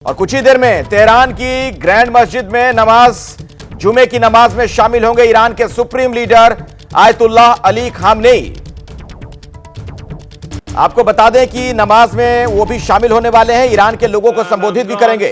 और कुछ ही देर में तेहरान की ग्रैंड मस्जिद में नमाज जुमे की नमाज में शामिल होंगे ईरान के supreme leader Ayatollah Ali Khamenei. आपको बता दें कि नमाज में वो भी शामिल होने वाले हैं, ईरान के लोगों को संबोधित भी करेंगे।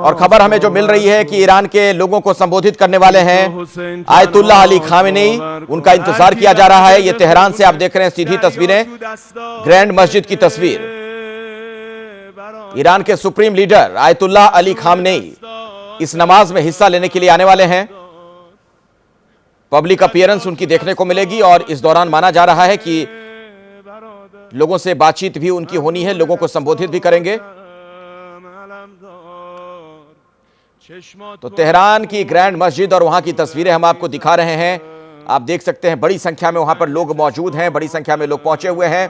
और खबर हमें जो मिल रही है कि ईरान के लोगों को संबोधित करने वाले हैं आयतुल्लाह अली खामेनेई। उनका इंतजार किया जा रहा है। ये तेहरान से आप देख रहे हैं सीधी तस्वीरें, ग्रैंड मस्जिद की तस्वीर। ईरान के supreme leader Ayatollah Ali Khamenei इस नमाज में हिस्सा लेने के लिए आने वाले हैं। पब्लिक अपीयरेंस उनकी देखने को मिलेगी और इस दौरान माना जा रहा है कि लोगों से बातचीत भी उनकी होनी है, लोगों को संबोधित भी करेंगे। तो तेहरान की ग्रैंड मस्जिद और वहां की तस्वीरें हम आपको दिखा रहे हैं। आप देख सकते हैं बड़ी संख्या में वहां पर लोग मौजूद हैं, बड़ी संख्या में लोग पहुंचे हुए हैं।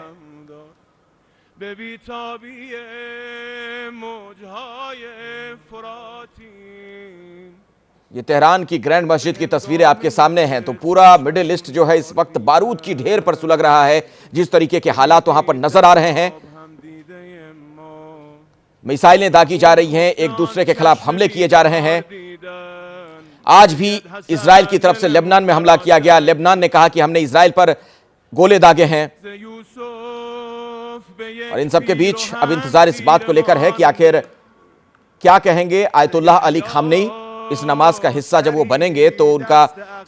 ये तेहरान की ग्रैंड मस्जिद की तस्वीरें आपके सामने हैं। तो पूरा मिडिल ईस्ट जो है इस वक्त बारूद की ढेर पर सुलग रहा है। जिस तरीके के हालात वहां पर नजर आ रहे हैं, मिसाइलें दागी जा रही हैं, एक दूसरे के खिलाफ हमले किए जा रहे हैं। आज भी इजराइल की तरफ से लेबनान में हमला किया गया। लेबनान ने कहा कि हमने इजराइल पर गोले दागे हैं। और इन सबके बीच अब इंतजार इस बात को लेकर है कि आखिर क्या कहेंगे आयतुल्लाह अली खामनेई। इस नमाज का हिस्सा जब वो बनेंगे तो उनका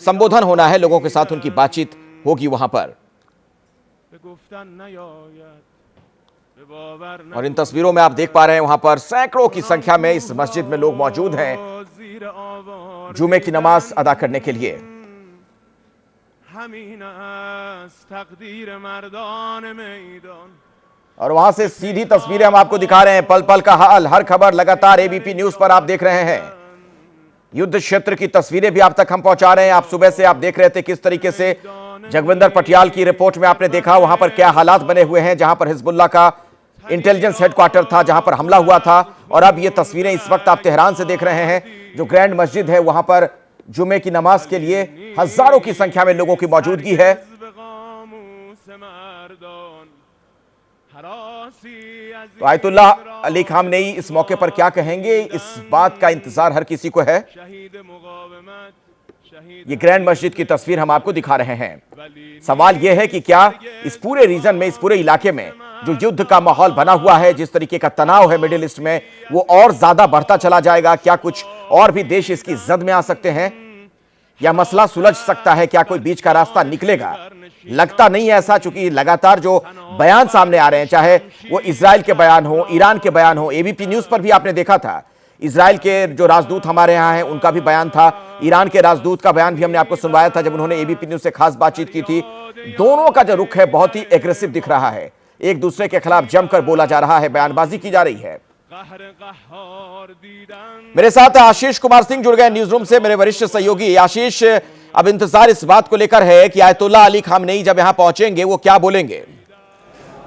संबोधन होना है, लोगों के साथ उनकी बातचीत होगी वहां पर। और इन तस्वीरों में आप देख पा रहे हैं वहां पर सैकड़ों की संख्या में इस मस्जिद में लोग मौजूद हैं जुमे की नमाज अदा करने के लिए। और वहां से सीधी तस्वीरें हम आपको दिखा रहे हैं, पल पल का हाल, हर खबर लगातार एबीपी न्यूज पर आप देख रहे हैं। युद्ध क्षेत्र की तस्वीरें भी आप तक हम पहुंचा रहे हैं। आप सुबह से आप देख रहे थे किस तरीके से जगविंदर पटियाल की रिपोर्ट में आपने देखा वहां पर क्या हालात बने हुए हैं, जहां पर हिजबुल्लाह का इंटेलिजेंस हेडक्वार्टर था, जहां पर हमला हुआ था। और अब ये तस्वीरें इस वक्त आप तेहरान से देख रहे हैं, जो ग्रैंड मस्जिद है वहां पर जुमे की नमाज के लिए हजारों की संख्या में लोगों की मौजूदगी है। तो आयतुल्लाह अली खामनेई इस मौके पर क्या कहेंगे, इस बात का इंतजार हर किसी को है। ये ग्रैंड मस्जिद की तस्वीर हम आपको दिखा रहे हैं। सवाल यह है कि क्या इस पूरे रीजन में, इस पूरे इलाके में जो युद्ध का माहौल बना हुआ है, जिस तरीके का तनाव है मिडिल ईस्ट में, वो और ज्यादा बढ़ता चला जाएगा? क्या कुछ और भी देश इसकी जद में आ सकते हैं या मसला सुलझ सकता है? क्या कोई बीच का रास्ता निकलेगा? लगता नहीं है ऐसा, चूंकि लगातार जो बयान सामने आ रहे हैं, चाहे वो इजराइल के बयान हो, ईरान के बयान हो, एबीपी न्यूज पर भी आपने देखा था इजराइल के जो राजदूत हमारे यहाँ हैं उनका भी बयान था, ईरान के राजदूत का बयान भी हमने आपको सुनवाया था जब उन्होंने एबीपी न्यूज से खास बातचीत की थी। दोनों का जो रुख है बहुत ही एग्रेसिव दिख रहा है, एक दूसरे के खिलाफ जमकर बोला जा रहा है, बयानबाजी की जा रही है। मेरे साथ आशीष कुमार सिंह जुड़ गए न्यूज रूम से, मेरे वरिष्ठ सहयोगी। आशीष, अब इंतजार इस बात को लेकर है कि आयतुल्लाह अली खामनेई जब यहां पहुंचेंगे वो क्या बोलेंगे।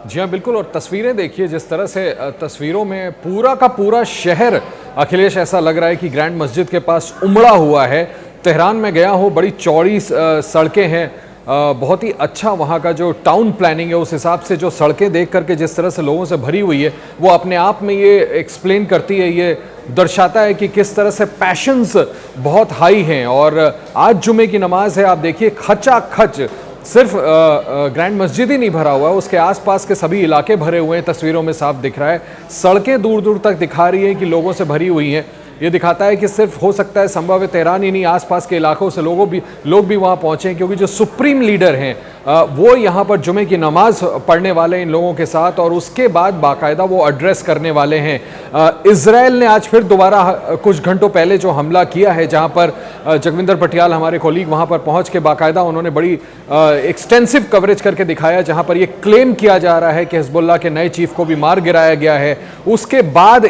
जी हाँ, बिल्कुल। और तस्वीरें देखिए, जिस तरह से तस्वीरों में पूरा का पूरा शहर, अखिलेश, ऐसा लग रहा है कि ग्रैंड मस्जिद के पास उमड़ा हुआ है। तेहरान में गया हूँ, बड़ी चौड़ी सड़कें हैं, बहुत ही अच्छा वहाँ का जो टाउन प्लानिंग है, उस हिसाब से जो सड़कें देख करके जिस तरह से लोगों से भरी हुई है, वो अपने आप में ये एक्सप्लेन करती है, ये दर्शाता है कि किस तरह से पैशंस बहुत हाई हैं। और आज जुमे की नमाज है, आप देखिए खचाखच, सिर्फ ग्रैंड मस्जिद ही नहीं भरा हुआ है, उसके आसपास के सभी इलाके भरे हुए हैं। तस्वीरों में साफ दिख रहा है, सड़कें दूर दूर तक दिखा रही हैं कि लोगों से भरी हुई हैं। ये दिखाता है कि सिर्फ हो सकता है संभव है तेहरान ही नहीं, आसपास के इलाकों से लोग भी वहाँ पहुँचे, क्योंकि जो सुप्रीम लीडर हैं वो यहाँ पर जुमे की नमाज पढ़ने वाले इन लोगों के साथ, और उसके बाद बाकायदा वो एड्रेस करने वाले हैं। इजराइल ने आज फिर दोबारा कुछ घंटों पहले जो हमला किया है, जहाँ पर जगविंदर पटियाल हमारे कोलीग वहाँ पर पहुँच के बाकायदा उन्होंने बड़ी एक्सटेंसिव कवरेज करके दिखाया, जहाँ पर ये क्लेम किया जा रहा है कि हिजबुल्लाह के नए चीफ को भी मार गिराया गया है। उसके बाद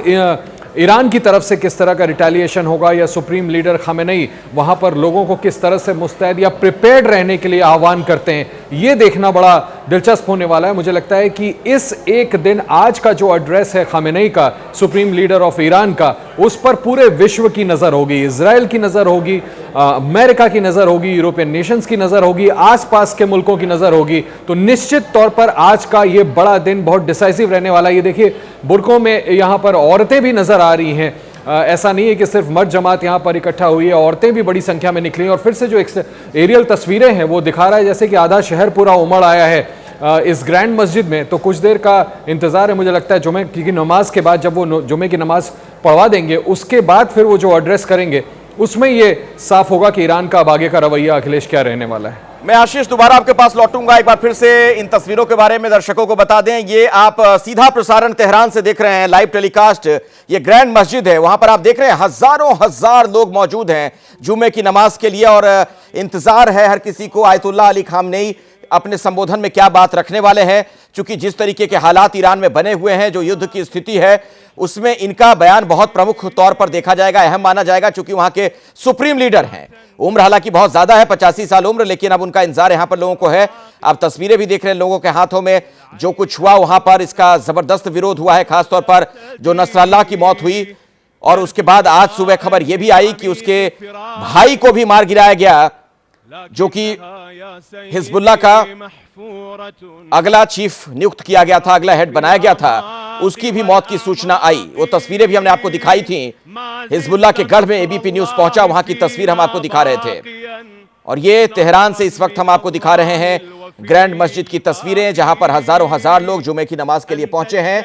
ईरान की तरफ से किस तरह का रिटेलिएशन होगा या सुप्रीम लीडर खामेनेई वहां पर लोगों को किस तरह से मुस्तैद या प्रिपेयर्ड रहने के लिए आह्वान करते हैं, ये देखना बड़ा दिलचस्प होने वाला है। मुझे लगता है कि इस एक दिन आज का जो एड्रेस है खामेनेई का, सुप्रीम लीडर ऑफ ईरान का, उस पर पूरे विश्व की नजर होगी, इजराइल की नजर होगी, अमेरिका की नजर होगी, यूरोपियन नेशंस की नजर होगी, आसपास के मुल्कों की नजर होगी। तो निश्चित तौर पर आज का ये बड़ा दिन बहुत डिसाइसिव रहने वाला है। ये देखिए बुर्कों में यहां पर औरतें भी नजर आ रही हैं। ऐसा नहीं है कि सिर्फ मर्द जमात यहां पर इकट्ठा हुई है, औरतें भी बड़ी संख्या में निकली। और फिर से जो एरियल तस्वीरें हैं वो दिखा रहा है जैसे कि आधा शहर पूरा उमड़ आया है इस ग्रैंड मस्जिद में। तो कुछ देर का इंतजार है, मुझे लगता है जुमे की नमाज के बाद, जब वो जुमे की नमाज पढ़वा देंगे उसके बाद फिर वो जो एड्रेस करेंगे उसमें ये साफ होगा कि ईरान का अब आगे का रवैया अखिलेश क्या रहने वाला है। मैं आशीष दोबारा आपके पास लौटूंगा। एक बार फिर से इन तस्वीरों के बारे में दर्शकों को बता दें, ये आप सीधा प्रसारण तेहरान से देख रहे हैं, लाइव टेलीकास्ट। ये ग्रैंड मस्जिद है, वहां पर आप देख रहे हैं हजारों हजार लोग मौजूद हैं जुमे की नमाज के लिए, और इंतजार है हर किसी को आयतुल्लाह अली खामनेई अपने संबोधन में क्या बात रखने वाले हैं। क्योंकि जिस तरीके के हालात ईरान में बने हुए हैं, जो युद्ध की स्थिति है, उसमें इनका बयान बहुत प्रमुख तौर पर देखा जाएगा, अहम माना जाएगा। क्योंकि वहां के सुप्रीम लीडर हैं, उम्र हालांकि बहुत ज्यादा है, 85 साल उम्र, लेकिन अब उनका इंतजार यहां पर लोगों को है। आप तस्वीरें भी देख रहे हैं लोगों के हाथों में, जो कुछ हुआ वहां पर इसका जबरदस्त विरोध हुआ है, खासतौर पर जो नसरल्लाह की मौत हुई। और उसके बाद आज सुबह खबर यह भी आई कि उसके भाई को भी मार गिराया गया, जो कि हिजबुल्लाह का अगला चीफ नियुक्त किया गया था, अगला हेड बनाया गया था, उसकी भी मौत की सूचना आई। वो तस्वीरें भी हमने आपको दिखाई थी, हिजबुल्लाह के गढ़ में एबीपी न्यूज पहुंचा, वहां की तस्वीर हम आपको दिखा रहे थे। और ये तेहरान से इस वक्त हम आपको दिखा रहे हैं ग्रैंड मस्जिद की तस्वीरें, जहां पर हजारों हजार लोग जुमे की नमाज के लिए पहुंचे हैं।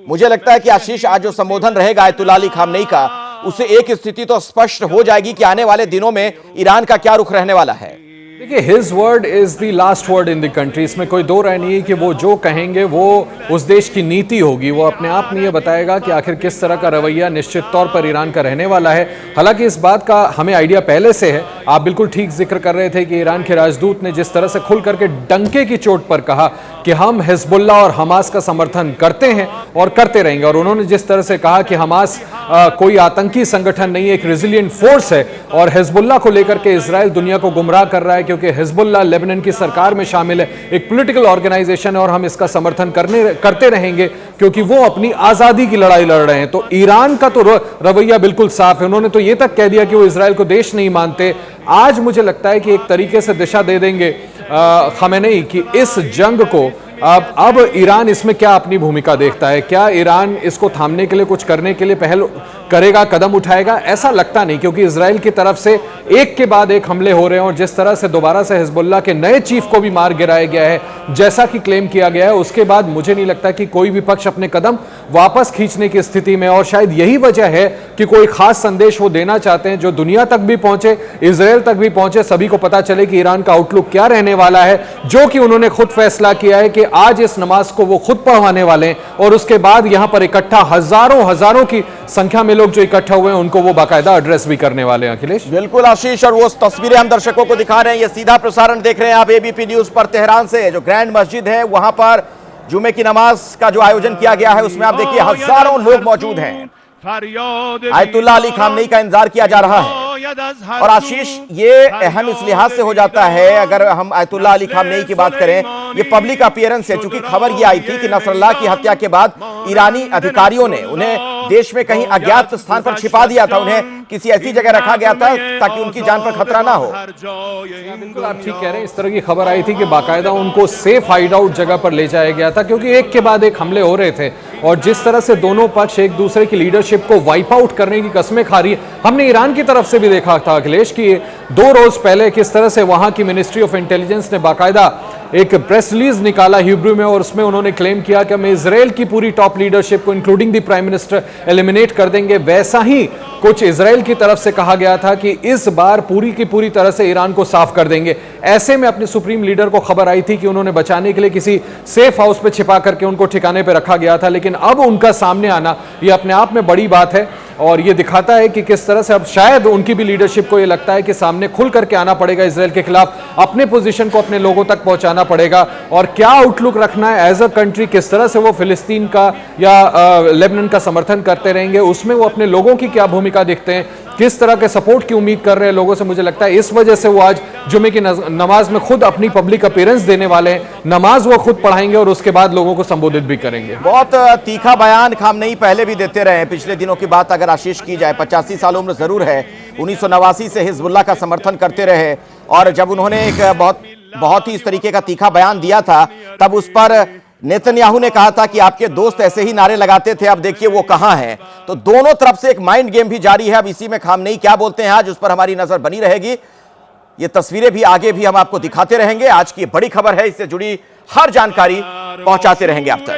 मुझे लगता है कि आशीष, आज जो संबोधन रहेगा आयतुल्लाह अली खामनेई का, उससे एक स्थिति तो स्पष्ट हो जाएगी कि आने वाले दिनों में ईरान का क्या रुख रहने वाला है। देखिए, his word is the last word in the country, इसमें कोई दो राय नहीं है कि वो जो कहेंगे वो उस देश की नीति होगी। वो अपने आप में ये बताएगा कि आखिर किस तरह का रवैया निश्चित तौर पर ईरान का रहने वाला है। हालांकि इस बात का हमें आइडिया पहले से है, आप बिल्कुल ठीक जिक्र कर रहे थे कि ईरान के राजदूत ने जिस तरह से खुल करके डंके की चोट पर कहा कि हम हिजबुल्लाह और हमास का समर्थन करते हैं और करते रहेंगे, और उन्होंने जिस तरह से कहा कि हमास कोई आतंकी संगठन नहीं है, एक रेजिलिएंट फोर्स है, और हिजबुल्लाह को लेकर के इजराइल दुनिया को गुमराह कर रहा है क्योंकि हिजबुल्लाह लेबनान की सरकार में शामिल है, एक पॉलिटिकल ऑर्गेनाइजेशन है, और हम इसका समर्थन करते रहेंगे क्योंकि वो अपनी आजादी की लड़ाई लड़ रहे हैं। तो ईरान का तो रवैया बिल्कुल साफ है, उन्होंने तो ये तक कह दिया कि वो इजराइल को देश नहीं मानते। आज मुझे लगता है कि एक तरीके से दिशा दे देंगे खामेनेई कि इस जंग को अब ईरान इसमें क्या अपनी भूमिका देखता है, क्या ईरान इसको थामने के लिए कुछ करने के लिए पहल करेगा, कदम उठाएगा? ऐसा लगता नहीं, क्योंकि इजराइल की तरफ से एक के बाद एक हमले हो रहे हैं, और जिस तरह से दोबारा से हिजबुल्लाह के नए चीफ को भी मार गिराया गया है जैसा कि क्लेम किया गया है, उसके बाद मुझे नहीं लगता कि कोई भी पक्ष अपने कदम वापस खींचने की स्थिति में। और शायद यही वजह है कि कोई खास संदेश वो देना चाहते हैं जो दुनिया तक भी पहुंचे, इजराइल तक भी पहुंचे, सभी को पता चले कि ईरान का आउटलुक क्या रहने वाला है, जो कि उन्होंने खुद फैसला किया है कि आज इस नमाज को वो खुद पढ़वाने वाले हैं, और उसके बाद यहां पर इकट्ठा हजारों की संख्या में लोग जो इकट्ठा हुए हैं उनको वो बाकायदा एड्रेस भी करने वाले हैं। अखिलेश, बिल्कुल आशीष, और वो तस्वीरें हम दर्शकों को दिखा रहे हैं, ये सीधा प्रसारण देख रहे हैं आप एबीपी न्यूज पर तेहरान से। जो ग्रैंड मस्जिद है वहां पर जुमे की नमाज का जो आयोजन किया गया है, उसमें आप देखिए हजारों लोग मौजूद हैं। आयतुल्लाह अली खामनेई का इंतजार किया जा रहा है। और आशीष, ये अहम इस लिहाज से हो जाता है, अगर हम आयतुल्लाह अली खामनेई की बात करें, ये पब्लिक अपीयरेंस है, चूंकि खबर ये आई थी कि नसरल्लाह की हत्या के बाद ईरानी अधिकारियों ने उन्हें देश में कहीं अज्ञात स्थान पर छिपा दिया था, उन्हें किसी ऐसी जगह रखा गया था ताकि उनकी जान पर खतरा ना हो। बिल्कुल आप ठीक कह रहे हैं, इस तरह की खबर आई थी कि बाकायदा उनको सेफ हाइड आउट जगह पर ले जाया गया था, क्योंकि एक के बाद एक हमले हो रहे थे, और जिस तरह से दोनों पक्ष एक दूसरे की लीडरशिप को वाइप आउट करने की कस्में खा रही है। हमने ईरान की तरफ से भी देखा था अखिलेश कि 2 रोज पहले किस तरह से वहां की मिनिस्ट्री ऑफ इंटेलिजेंस ने बाकायदा एक प्रेस रिलीज निकाला हिब्रू में, और उसमें उन्होंने क्लेम किया कि हम इजराइल की पूरी टॉप लीडरशिप को including the prime minister eliminate कर देंगे। वैसा ही कुछ इजराइल की तरफ से कहा गया था कि इस बार पूरी की पूरी तरह से ईरान को साफ कर देंगे। ऐसे में अपने सुप्रीम लीडर को खबर आई थी कि उन्होंने बचाने के लिए किसी सेफ हाउस पे छिपा करके उनको ठिकाने पे रखा गया था, लेकिन अब उनका सामने आना ये अपने आप में बड़ी बात है। और ये दिखाता है कि किस तरह से अब शायद उनकी भी लीडरशिप को ये लगता है कि सामने खुल करके आना पड़ेगा इसराइल के खिलाफ, अपने पोजीशन को अपने लोगों तक पहुंचाना पड़ेगा और क्या आउटलुक रखना है एज अ कंट्री, किस तरह से वो फिलिस्तीन का या लेबनान का समर्थन करते रहेंगे, उसमें वो अपने लोगों की क्या भूमिका देखते हैं, किस तरह के सपोर्ट की उम्मीद कर रहे हैं लोगों से। मुझे लगता है इस वजह से वो आज जुमे की नमाज में खुद अपनी पब्लिक अपीयरेंस देने वाले हैं, नमाज वो खुद पढ़ाएंगे और उसके बाद लोगों को संबोधित भी करेंगे। बहुत तीखा बयान खामनेई पहले भी देते रहे हैं। पिछले दिनों की बात अगर आशीष की जाए, 85 साल उम्र जरूर है, 1989 से हिजबुल्लाह का समर्थन करते रहे और जब उन्होंने एक बहुत ही इस तरीके का तीखा बयान दिया था तब उस पर नेतन्याहू ने कहा था कि आपके दोस्त ऐसे ही नारे लगाते थे, अब देखिए वो कहां हैं। तो दोनों तरफ से एक माइंड गेम भी जारी है। अब इसी में खामनेई क्या बोलते हैं आज, उस पर हमारी नजर बनी रहेगी। ये तस्वीरें भी आगे भी हम आपको दिखाते रहेंगे। आज की बड़ी खबर है, इससे जुड़ी हर जानकारी पहुंचाते रहेंगे आप तक।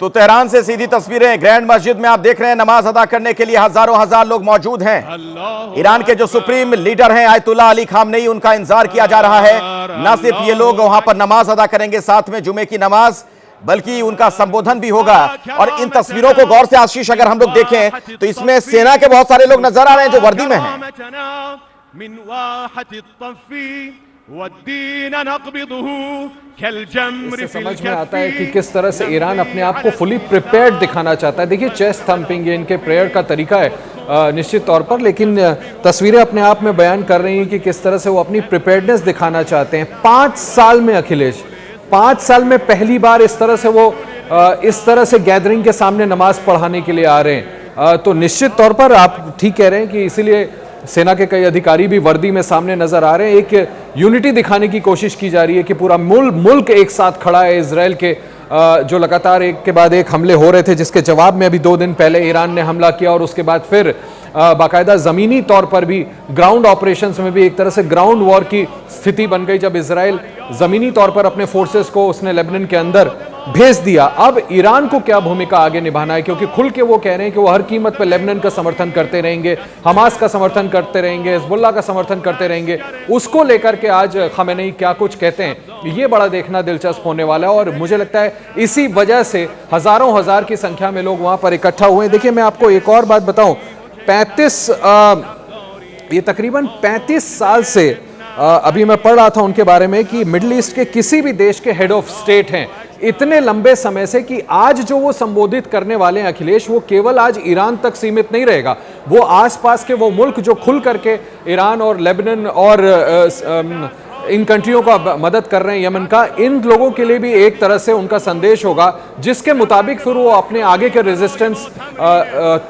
तो तेहरान से सीधी तस्वीरें, ग्रैंड मस्जिद में आप देख रहे हैं नमाज अदा करने के लिए हजारों हजार लोग मौजूद हैं। ईरान के जो सुप्रीम लीडर हैं आयतुल्लाह अली खामनेई, उनका इंतजार किया जा रहा है। न सिर्फ ये लोग वहां पर नमाज अदा करेंगे साथ में जुमे की नमाज, बल्कि उनका संबोधन भी होगा। और इन तस्वीरों को गौर से आशीष अगर हम लोग देखें तो इसमें सेना के बहुत सारे लोग नजर आ रहे हैं जो वर्दी में हैं। इससे समझ में आता है कि किस तरह से ईरान अपने आप को फुली प्रिपेयर्ड दिखाना चाहता है। देखिए चेस्ट थम्पिंग, ये इनके प्रेयर का तरीका है निश्चित तौर पर, लेकिन तस्वीरें अपने आप में बयान कर रही हैं कि किस तरह से वो अपनी प्रिपेयर्डनेस दिखाना चाहते हैं। 5 साल में अखिलेश, 5 साल में पहली बार इस तरह से वो इस तरह से गैदरिंग के सामने नमाज पढ़ाने के लिए आ रहे हैं। तो निश्चित तौर पर आप ठीक कह रहे हैं कि इसीलिए सेना के कई अधिकारी भी वर्दी में सामने नजर आ रहे हैं। एक यूनिटी दिखाने की कोशिश की जा रही है कि पूरा मुल्क एक साथ खड़ा है। इजराइल के जो लगातार एक के बाद एक हमले हो रहे थे, जिसके जवाब में अभी 2 दिन पहले ईरान ने हमला किया और उसके बाद फिर बाकायदा ज़मीनी तौर पर भी ग्राउंड ऑपरेशंस में भी एक तरह से ग्राउंड वॉर की स्थिति बन गई, जब इजराइल ज़मीनी तौर पर अपने फोर्सेस को उसने लेबनान के अंदर भेज दिया। अब ईरान को क्या भूमिका आगे निभाना है, क्योंकि खुल के वो कह रहे हैं कि वो हर कीमत पर लेबनान का समर्थन करते रहेंगे, हमास का समर्थन करते रहेंगे, हिजबुल्लाह का समर्थन करते रहेंगे। उसको लेकर के आज खामेनेई क्या कुछ कहते हैं, ये बड़ा देखना दिलचस्प होने वाला है। और मुझे लगता है इसी वजह से हजारों हजार की संख्या में लोग वहां पर इकट्ठा हुए हैं। देखिए मैं आपको एक और बात बताऊं, ये तकरीबन 35 साल से अभी मैं पढ़ रहा था उनके बारे में कि मिडिल ईस्ट के किसी भी देश के हेड ऑफ स्टेट हैं इतने लंबे समय से, कि आज जो वो संबोधित करने वाले हैं अखिलेश, वो केवल आज ईरान तक सीमित नहीं रहेगा। वो आसपास के वो मुल्क जो खुल करके ईरान और लेबनान और इन कंट्रियों का मदद कर रहे हैं, यमन का, इन लोगों के लिए भी एक तरह से उनका संदेश होगा, जिसके मुताबिक फिर वो अपने आगे के रेजिस्टेंस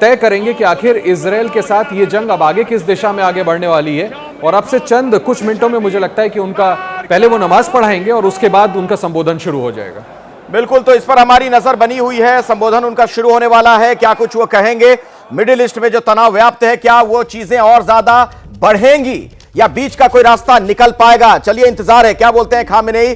तय करेंगे कि आखिर इजराइल के साथ ये जंग अब आगे किस दिशा में आगे बढ़ने वाली है। और अब से चंद कुछ मिनटों में मुझे लगता है कि उनका पहले वो नमाज पढ़ाएंगे और उसके बाद उनका संबोधन शुरू हो जाएगा। बिल्कुल, तो इस पर हमारी नजर बनी हुई है। संबोधन उनका शुरू होने वाला है, क्या कुछ वो कहेंगे। मिडिल ईस्ट में जो तनाव व्याप्त है, क्या वो चीजें और ज्यादा बढ़ेंगी या बीच का कोई रास्ता निकल पाएगा? चलिए इंतजार है, क्या बोलते हैं खामेनेई।